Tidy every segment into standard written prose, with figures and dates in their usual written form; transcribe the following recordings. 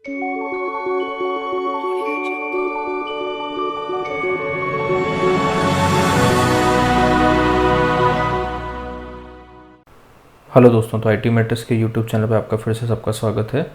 Hello दोस्तों, तो IT matters के यूट्यूब चैनल पे आपका फिर से सबका स्वागत है।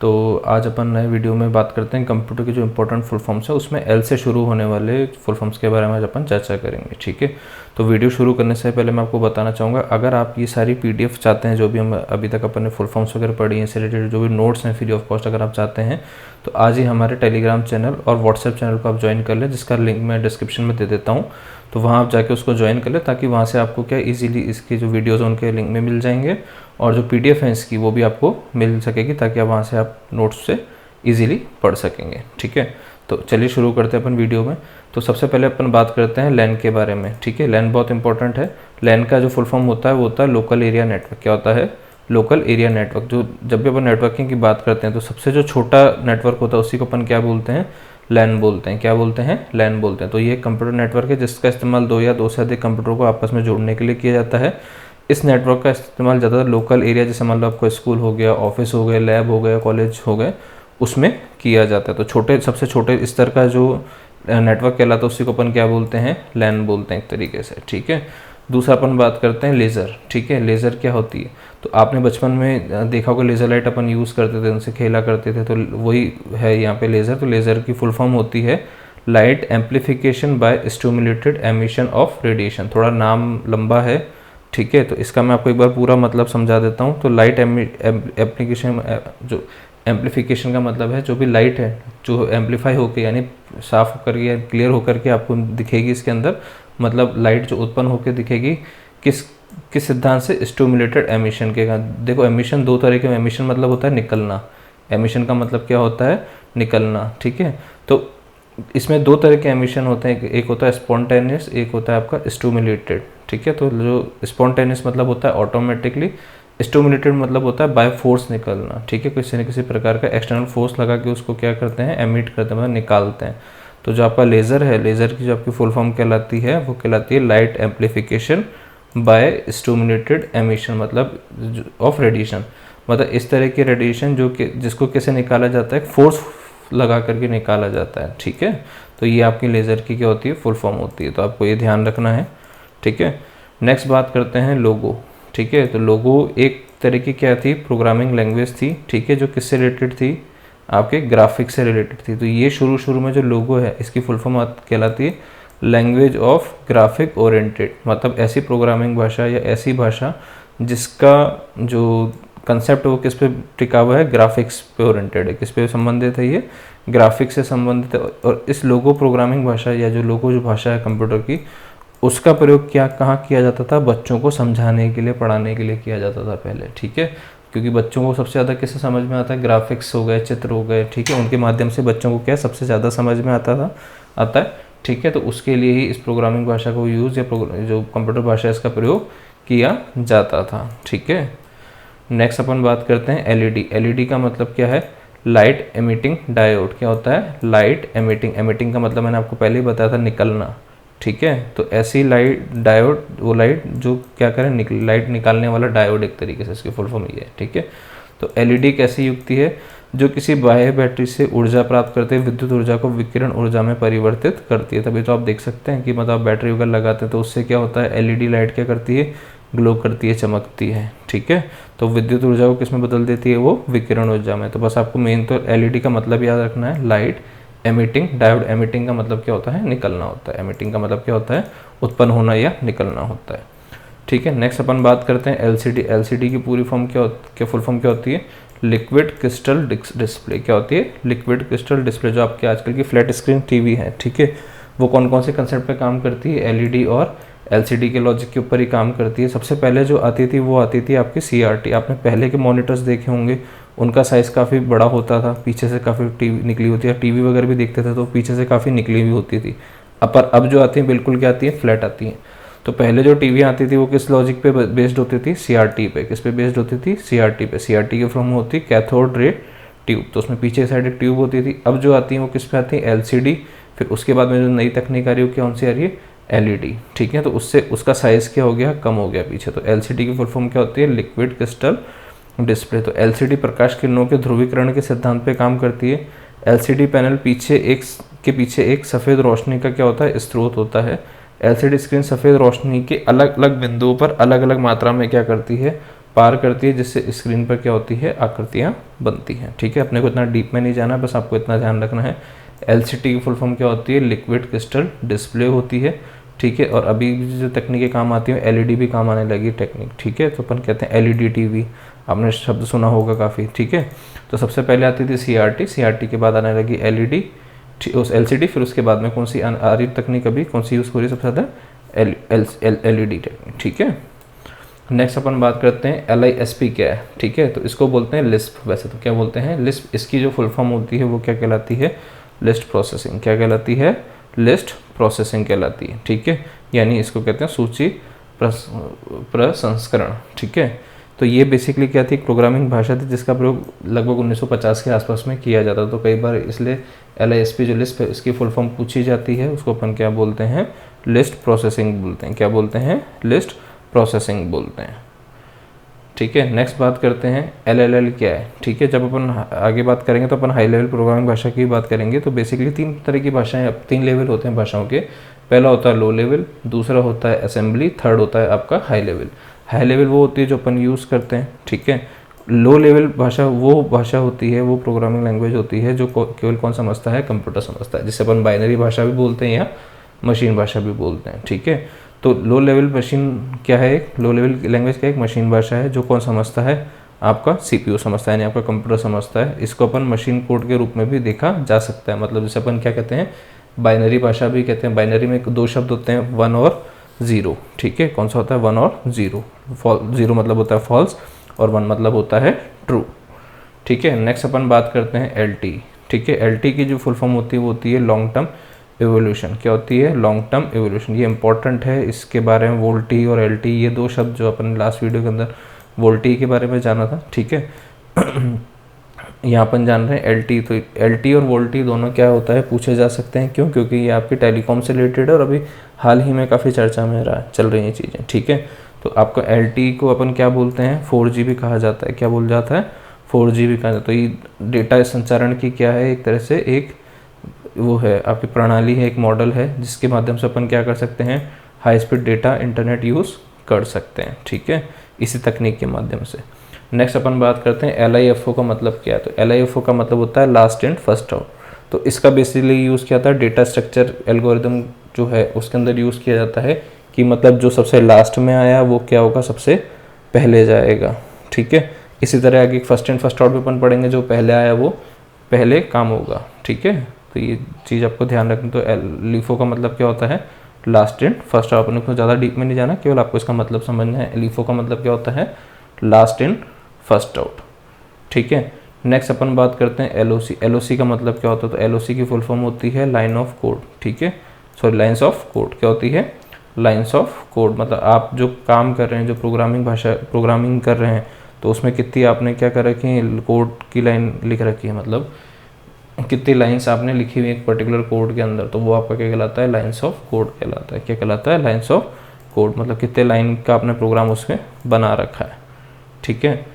तो आज अपन नए वीडियो में बात करते हैं कंप्यूटर के जो इंपॉर्टेंट फुल फॉर्म्स है, उसमें एल से शुरू होने वाले फुल फॉर्म्स के बारे में आज अपन चर्चा करेंगे। ठीक है, तो वीडियो शुरू करने से पहले मैं आपको बताना चाहूँगा, अगर आप ये सारी PDF चाहते हैं, जो भी हम अभी तक अपन ने फुल फॉर्म्स वगैरह पढ़ी हैं, इससे रिलेटेड जो भी नोट्स हैं फ्री ऑफ कॉस्ट, अगर आप चाहते हैं तो आज ही हमारे टेलीग्राम चैनल और व्हाट्सएप चैनल को आप ज्वाइन कर लें, जिसका लिंक मैं डिस्क्रिप्शन में दे देता हूँ। तो वहाँ आप जाके उसको ज्वाइन कर लें, ताकि वहाँ से आपको क्या इजीली इसके जो वीडियोज़ हैं उनके लिंक में मिल जाएंगे, और जो PDF है इसकी वो भी आपको मिल सकेगी, ताकि आप वहाँ से आप नोट्स से इजीली पढ़ सकेंगे। ठीक है, तो चलिए शुरू करते हैं अपन वीडियो में। तो सबसे पहले अपन बात करते हैं लैन के बारे में। ठीक है, लैन बहुत इंपॉर्टेंट है। लैन का जो फुल फॉर्म होता है वो होता है लोकल एरिया नेटवर्क। क्या होता है? Local area network. जो जब भी अपन नेटवर्किंग की बात करते हैं तो सबसे जो छोटा नेटवर्क होता है उसी को अपन क्या बोलते हैं? लैन बोलते हैं। क्या बोलते हैं? लैन बोलते हैं। तो ये कंप्यूटर नेटवर्क है जिसका इस्तेमाल दो या दो से अधिक कंप्यूटर को आपस में जोड़ने के लिए किया जाता है। इस नेटवर्क का इस्तेमाल ज़्यादातर लोकल एरिया, जैसे मान लो आपको स्कूल हो गया, ऑफिस हो गए, लैब हो गया, कॉलेज हो गए, उसमें किया जाता है। तो छोटे, सबसे छोटे स्तर का जो नेटवर्क कहलाता है उसी को अपन क्या बोलते हैं? लैन बोलते हैं एक तरीके से। ठीक है, दूसरा अपन बात करते हैं लेज़र। ठीक है, लेज़र क्या होती है? तो आपने बचपन में देखा होगा, लेज़र लाइट अपन यूज़ करते थे, उनसे खेला करते थे, तो वही है यहाँ पे लेज़र। तो लेज़र की फुल फॉर्म होती है light amplification by stimulated emission of radiation. थोड़ा नाम लंबा है, ठीक है, तो इसका मैं आपको एक बार पूरा मतलब समझा देता हूँ। तो लाइट एप्लीकेशन, जो एम्प्लीफिकेशन का मतलब है जो भी लाइट है जो एम्पलीफाई होकर, यानी साफ होकर या क्लियर होकर के आपको दिखेगी इसके अंदर, मतलब लाइट जो उत्पन्न होकर दिखेगी, किस सिद्धांत से? स्टिमुलेटेड एमिशन के। देखो, एमिशन दो तरह के, एमिशन मतलब होता है निकलना। एमिशन का मतलब क्या होता है? निकलना। ठीक है, तो इसमें दो तरह के एमिशन होते हैं, एक होता है स्पॉन्टेनियस, एक होता है आपका स्टिमुलेटेड। ठीक है, तो जो स्पॉन्टेनियस मतलब होता है ऑटोमेटिकली, स्टिमुलेटेड मतलब होता है बाय फोर्स निकलना। ठीक है, किसी न किसी प्रकार का एक्सटर्नल फोर्स लगा के उसको क्या करते हैं? एमिट करते हैं, मतलब निकालते हैं। तो जो आपका लेज़र है, लेज़र की जो आपकी फुल फॉर्म कहलाती है वो कहलाती है light amplification by stimulated emission, मतलब ऑफ रेडिएशन। मतलब इस तरह की रेडिएशन जो कि जिसको कैसे निकाला जाता है? फोर्स लगा करके निकाला जाता है। ठीक है, तो ये आपकी लेज़र की क्या होती है? फुल फॉर्म होती है। तो आपको ये ध्यान रखना है। ठीक है, नेक्स्ट बात करते हैं लोगो। ठीक है, तो लोगो एक तरह की क्या थी? प्रोग्रामिंग लैंग्वेज थी। ठीक है, जो किससे रिलेटेड थी? आपके ग्राफिक्स से रिलेटेड थी। तो ये शुरू में जो लोगो है इसकी फुल फॉर्म कहलाती है लैंग्वेज ऑफ ग्राफिक ओरिएंटेड। मतलब ऐसी प्रोग्रामिंग भाषा या ऐसी भाषा जिसका जो कंसेप्ट वो किस पे टिका हुआ है? ग्राफिक्स पे ओरिएंटेड है। किस पे संबंधित है? ये ग्राफिक्स से संबंधित है। और इस लोगो प्रोग्रामिंग भाषा या जो लोगो जो भाषा है कंप्यूटर की, उसका प्रयोग कहाँ किया जाता था? बच्चों को समझाने के लिए, पढ़ाने के लिए किया जाता था पहले। ठीक है, क्योंकि बच्चों को सबसे ज़्यादा किससे समझ में आता है? ग्राफिक्स हो गए, चित्र हो गए। ठीक है, उनके माध्यम से बच्चों को क्या सबसे ज़्यादा समझ में आता है। ठीक है, तो उसके लिए ही इस प्रोग्रामिंग भाषा को यूज़, या जो कंप्यूटर भाषा है इसका प्रयोग किया जाता था। ठीक है, नेक्स्ट अपन बात करते हैं LED। LED का मतलब क्या है? Light emitting diode. क्या होता है? Light emitting. एमिटिंग का मतलब मैंने आपको पहले ही बताया था, निकलना। ठीक है, तो ऐसी लाइट डायोड, वो लाइट जो क्या करें? लाइट निकालने वाला डायोड एक तरीके से, इसकी फुल फॉर्म ये है। ठीक है, तो LED कैसी युक्ति है? जो किसी बाह्य बैटरी से ऊर्जा प्राप्त करते हैं, विद्युत ऊर्जा को विकिरण ऊर्जा में परिवर्तित करती है। तभी तो आप देख सकते हैं कि मतलब बैटरी वगैरह लगाते हैं तो उससे क्या होता है? LED लाइट क्या करती है? ग्लो करती है, चमकती है। ठीक है, तो विद्युत ऊर्जा को किस में बदल देती है? वो विकिरण ऊर्जा में। तो बस आपको मेन तो LED का मतलब याद रखना है, लाइट एमिटिंग डायोड। एमिटिंग का मतलब क्या होता है? निकलना होता है। एमिटिंग का मतलब क्या होता है? उत्पन्न होना या निकलना होता है। ठीक है, नेक्स्ट अपन बात करते हैं LCD। LCD की पूरी फॉर्म क्या फुल फॉर्म क्या होती है? Liquid crystal display. क्या होती है? Liquid crystal display. जो आपके आजकल की फ्लैट स्क्रीन TV है, ठीक है, वो कौन कौन से कंसेप्ट पे काम करती है? LED और LCD के लॉजिक के ऊपर ही काम करती है। सबसे पहले जो आती थी वो आती थी आपकी CRT। आपने पहले के मॉनिटर्स देखे होंगे, उनका साइज़ काफ़ी बड़ा होता था, पीछे से काफ़ी TV निकली होती है। TV वगैरह भी देखते थे तो पीछे से काफ़ी निकली हुई होती थी। पर अब जो आती हैं बिल्कुल क्या आती हैं? फ्लैट आती हैं। तो पहले जो TV आती थी वो किस लॉजिक पे बेस्ड होती थी? CRT पे। किस पे बेस्ड होती थी? CRT पे। CRT की फॉर्म होती कैथोड रे ट्यूब, तो उसमें पीछे साइड एक ट्यूब होती थी। अब जो आती है वो किस पे आती है? LCD। फिर उसके बाद में जो नई तकनीक आ रही है कौन सी आ रही है? LED। ठीक है, तो उससे उसका साइज़ क्या हो गया? कम हो गया पीछे। तो LCD की फुल फॉर्म क्या होती है? Liquid crystal display. तो एलसीडी प्रकाश किरणों के ध्रुवीकरण के सिद्धांत पे काम करती है। एलसीडी पैनल पीछे एक सफ़ेद रोशनी का क्या होता है, स्रोत होता है। एलसीडी स्क्रीन सफ़ेद रोशनी के अलग अलग बिंदुओं पर अलग अलग मात्रा में क्या करती है, पार करती है, जिससे स्क्रीन पर क्या होती है, आकृतियाँ बनती हैं। ठीक है, अपने को इतना डीप में नहीं जाना, बस आपको इतना ध्यान रखना है। एलसीडी की फुल फॉर्म क्या होती है, लिक्विड क्रिस्टल डिस्प्ले होती है। ठीक है, और अभी जो तकनीकें काम आती हैं एलईडी भी काम आने लगी टेक्निक। ठीक है, तो अपन कहते हैं एलईडी टीवी, आपने शब्द सुना होगा काफ़ी। ठीक है, तो सबसे पहले आती थी सीआरटी के बाद आने लगी एलईडी, उस एलसीडी, फिर उसके बाद में कौन सी आ रही तकनीक, अभी कौन सी यूज़ हो रही है सबसे ज़्यादा, एलईडी टेक्निक। ठीक है, नेक्स्ट अपन बात करते हैं LISP क्या है। ठीक है, तो इसको बोलते हैं लिस्प। वैसे तो क्या बोलते हैं, लिस्प। इसकी जो फुल फॉर्म होती है वो क्या कहलाती है, लिस्ट प्रोसेसिंग। क्या कहलाती है, लिस्ट प्रोसेसिंग कहलाती है। ठीक है, यानी इसको कहते हैं सूची प्रसंस्करण। ठीक है, तो ये बेसिकली क्या थी, एक प्रोग्रामिंग भाषा थी जिसका प्रयोग लगभग 1950 के आसपास में किया जाता था। तो कई बार इसलिए LISP जो लिस्ट है इसकी फुल फॉर्म पूछी जाती है, उसको अपन क्या बोलते हैं, लिस्ट प्रोसेसिंग बोलते हैं। क्या बोलते हैं, लिस्ट प्रोसेसिंग बोलते हैं। ठीक है, नेक्स्ट बात करते हैं LLL क्या है। ठीक है, जब अपन आगे बात करेंगे तो अपन हाई लेवल प्रोग्रामिंग भाषा की बात करेंगे। तो बेसिकली 3 तरह की भाषाएं, 3 लेवल होते हैं भाषाओं के। पहला होता है लो लेवल, दूसरा होता है असेंबली, थर्ड होता है आपका हाई लेवल। हाई लेवल वो होती है जो अपन यूज़ करते हैं। ठीक है, लो लेवल भाषा वो भाषा होती है, वो प्रोग्रामिंग लैंग्वेज होती है जो केवल कौन समझता है, कंप्यूटर समझता है, जिसे अपन बाइनरी भाषा भी बोलते हैं या मशीन भाषा भी बोलते हैं। ठीक है, तो लो लेवल मशीन क्या है, एक लो लेवल लैंग्वेज क्या है, एक मशीन भाषा है जो कौन समझता है, आपका CPU समझता है, यानी आपका कंप्यूटर समझता है। इसको अपन मशीन कोड के रूप में भी देखा जा सकता है। मतलब जैसे अपन क्या कहते हैं, बाइनरी भाषा भी कहते हैं। बाइनरी में 2 शब्द होते हैं, 1 और 0। ठीक है, कौन सा होता है, 1 और 0। 0 मतलब होता है फॉल्स और 1 मतलब होता है ट्रू। ठीक है, नेक्स्ट अपन बात करते हैं LT। ठीक है, LT की जो फुल फॉर्म होती है वो होती है लॉन्ग टर्म एवोल्यूशन। क्या होती है, लॉन्ग टर्म एवोल्यूशन। ये इंपॉर्टेंट है, इसके बारे में वोल्टी और LT, ये 2 शब्द जो अपन लास्ट वीडियो के अंदर वोल्टी के बारे में जाना था। ठीक है, यहाँ अपन जान रहे हैं LT। तो LT और वोल्टी दोनों क्या होता है, पूछे जा सकते हैं। क्यों, क्योंकि ये आपकी टेलीकॉम से रिलेटेड है और अभी हाल ही में काफ़ी चर्चा में चल रही हैं चीज़ें। ठीक है, तो आपका LT को अपन क्या बोलते हैं, 4G भी कहा जाता है। क्या बोल जाता है, 4G भी कहा जाता है। तो ये डेटा संचारण की क्या है, एक तरह से एक वो है, आपकी प्रणाली है, एक मॉडल है, जिसके माध्यम से अपन क्या कर सकते हैं, high speed data internet use कर सकते हैं। ठीक है, इसी तकनीक के माध्यम से। नेक्स्ट अपन बात करते हैं LIFO का मतलब क्या है। तो LIFO का मतलब होता है लास्ट इन फर्स्ट आउट। तो इसका बेसिकली यूज़ किया था डेटा स्ट्रक्चर एल्गोरिदम जो है उसके अंदर यूज़ किया जाता है, कि मतलब जो सबसे लास्ट में आया वो क्या होगा, सबसे पहले जाएगा। ठीक है, इसी तरह आगे फर्स्ट इन फर्स्ट आउट भी अपन पढ़ेंगे, जो पहले आया वो पहले काम होगा। ठीक है, तो ये चीज़ आपको ध्यान रखनी। तो LIFO का मतलब क्या होता है, लास्ट इन फर्स्ट आउट। अपने को ज़्यादा डीप में नहीं जाना, केवल आपको इसका मतलब समझना है। LIFO का मतलब क्या होता है, लास्ट इन फर्स्ट आउट। ठीक है, नेक्स्ट अपन बात करते हैं LOC। LOC का मतलब क्या होता है, तो LOC की फुल फॉर्म होती है लाइन ऑफ कोड। ठीक है, सॉरी, लाइन्स ऑफ कोड। क्या होती है, लाइन्स ऑफ कोड। मतलब आप जो काम कर रहे हैं, जो प्रोग्रामिंग कर रहे हैं, तो उसमें कितनी आपने क्या कर रखी है, कोड की लाइन लिख रखी है। मतलब कितनी लाइंस आपने लिखी हुई है एक पर्टिकुलर कोड के अंदर, तो वो आपका क्या कहलाता है, लाइंस ऑफ कोड कहलाता है। क्या कहलाता है, लाइंस ऑफ कोड। मतलब कितने लाइन का आपने प्रोग्राम उसमें बना रखा है। ठीक है,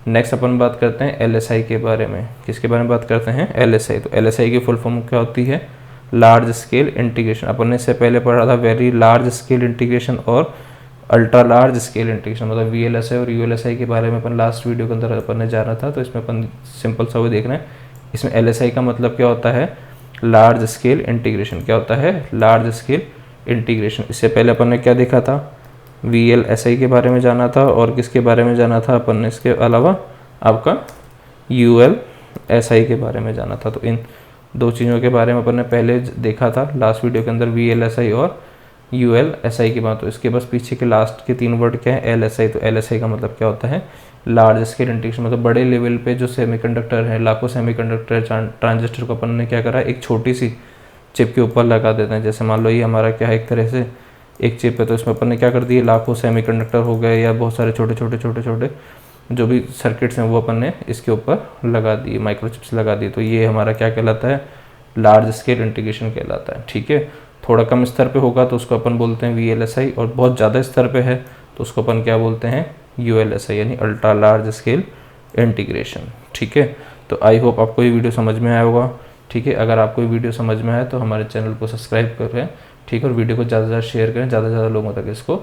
नेक्स्ट अपन बात करते हैं LSI के बारे में। किसके बारे में बात करते हैं, LSI। तो LSI की फुल फॉर्म क्या होती है, लार्ज स्केल इंटीग्रेशन। अपन ने इससे पहले पढ़ा था वेरी लार्ज स्केल इंटीग्रेशन और अल्ट्रा लार्ज स्केल इंटीग्रेशन। मतलब VLSI और ULSI के बारे में अपन लास्ट वीडियो के अंदर अपन ने जाना था। तो इसमें अपन सिंपल सा वो देखना है। इसमें LSI का मतलब क्या होता है, लार्ज स्केल इंटीग्रेशन। क्या होता है, लार्ज स्केल इंटीग्रेशन। इससे पहले अपन ने क्या देखा था, VLSI के बारे में जाना था, और किसके बारे में जाना था अपन ने, इसके अलावा आपका ULSI के बारे में जाना था। तो इन 2 चीज़ों के बारे में अपन ने पहले देखा था लास्ट वीडियो के अंदर, VLSI और ULSI की बात। तो इसके बस पीछे के लास्ट के 3 वर्ड क्या है, LSI। तो LSI का मतलब क्या होता है, लार्ज स्केल इंटीग्रेशन। मतलब बड़े लेवल पे जो सेमीकंडक्टर है, लाखों सेमीकंडक्टर ट्रांजिस्टर को अपन ने क्या करा, एक छोटी सी चिप के ऊपर लगा देते हैं। जैसे मान लो ये हमारा क्या है, एक तरह से एक चिप है, तो इसमें अपन ने क्या कर दिया, लाखों सेमीकंडक्टर हो गए या बहुत सारे छोटे छोटे जो भी सर्किट्स हैं वो अपन ने इसके ऊपर लगा दिए, माइक्रोचिप्स लगा दिए। तो ये हमारा क्या कहलाता है, लार्ज स्केल इंटीग्रेशन कहलाता है। ठीक है, थोड़ा कम स्तर पे होगा तो उसको अपन बोलते हैं VLSI, और बहुत ज़्यादा स्तर पे है तो उसको अपन क्या बोलते हैं, ULSI, यानी अल्ट्रा लार्ज स्केल इंटीग्रेशन। ठीक है, तो आई होप आपको ये वीडियो समझ में आया होगा। ठीक है, अगर आपको ये वीडियो समझ में आया तो हमारे चैनल को सब्सक्राइब करें। ठीक है, और वीडियो को ज़्यादा से ज़्यादा शेयर करें, ज़्यादा से ज़्यादा लोगों तक इसको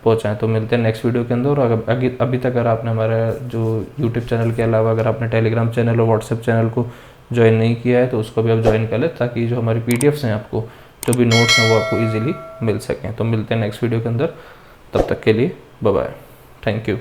पहुँचाएँ। तो मिलते हैं नेक्स्ट वीडियो के अंदर। और अभी तक अगर आपने हमारा जो यूट्यूब चैनल के अलावा अगर आपने टेलीग्राम चैनल और व्हाट्सएप चैनल को ज्वाइन नहीं किया है तो उसको भी आप ज्वाइन कर लें, ताकि जो हमारी PDFs हैं आपको जो भी नोट्स हैं वो आपको ईजिली मिल सकें। तो मिलते हैं नेक्स्ट वीडियो के अंदर, तब तक के लिए बाय बाय, थैंक यू।